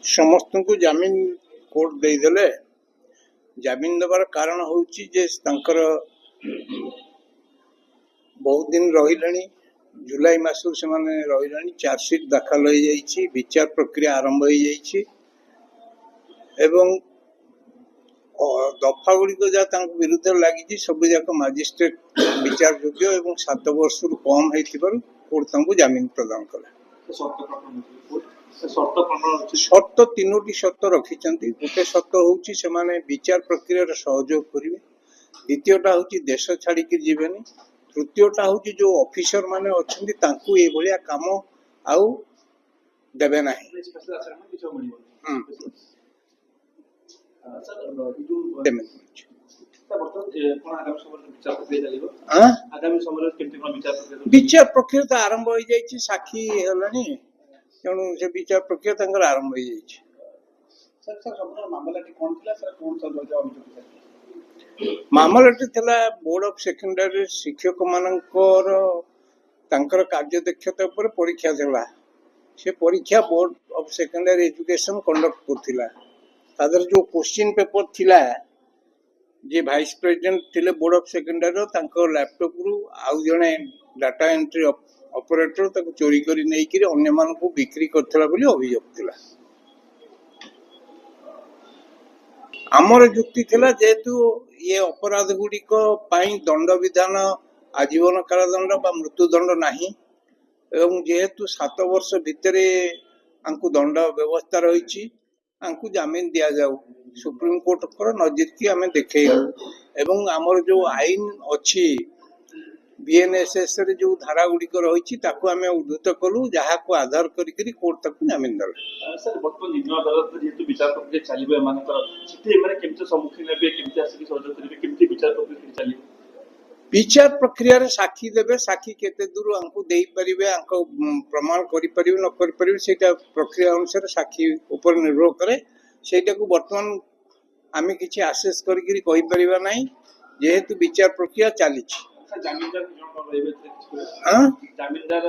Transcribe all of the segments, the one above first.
समस्त को जमीन कोर्ट देदेले जमीन देवार कारण हूँ बहुत दिन रही जुलाई मास से रही चार्जसीट दाखल हो विचार प्रक्रिया आरंभ हो दफा गुड़िक जहाँ विरुद्ध लगी सब जाक मजिस्ट्रेट विचार योग्य और 7 वर्ष रु कम कोर्ट जमीन प्रदान कले। शर्त 3टी शर्त रखिंट गोटे शर्त हूँ से विचार प्रक्रिया सहयोग करेंगे, द्वितीयटा हूँ देश छाड़ी जीवेनि, तृतीयटा हूँ जो ऑफिसर माने अच्छा ये काम आउ देवे ना। विचार प्रक्रिया तो आरंभ हो जाए साक्षी है तेणु से विचार प्रक्रिया आरंभ हो मामलाटी थिला बोर्ड ऑफ सेकेंडरी शिक्षक मानकर कार्य दक्षता पर परीक्षा थिला से परीक्षा board of secondary education conduct करथिला तादर जो क्वेश्चन पेपर थिला जे वाइस प्रेसिडेंट थिले बोर्ड ऑफ सेकेंडरी तांकर लैपटॉप रु आउ जने डाटा एंट्री ऑपरेटर ताको चोरी करी नै कि अन्य मान को बिक्री करथिला बोली अभियोग थिला। आमर जुक्ति थिला जेतु ये अपराध गुड़िक दंड विधान आजीवन कारादंड बा मृत्युदंड नाही एवं जेहेतु 7 वर्ष भितरे आंकु दंड व्यवस्था रही जमीन दि जाऊ सुप्रीम कोर्ट कर नजर की आम देखे एवं आमर जो आईन अच्छी बीएनएसएस रे जो धारा गुड़िक रही आम उद्धृत कलु जहाँ को आधार करी कोर्ट तक जमीन दल। सर बर्तमान निम्न अदालत जेहेतु विचार प्रक्रिया चलिबे मानकर सिटी एमाने केमते सम्मुखीन हेबे केमते आसी सहयोग करिवे केमते विचार प्रक्रिया चलिबे विचार प्रक्रिया रे साक्षी देबे साक्षी केते दूर आंकु देई परिबे आंको प्रमाण करि परिबे न करि परिबे सेटा प्रक्रिया अनुसार साक्षी ऊपर निर्भर करे सेटा को बर्तमान आमी किछि आसेस करि कहि परिबा नाही जेहेतु विचार प्रक्रिया चली जामीनदार कितने रहबे हां जामीनदार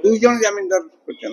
2 जन जामीनदार करछन।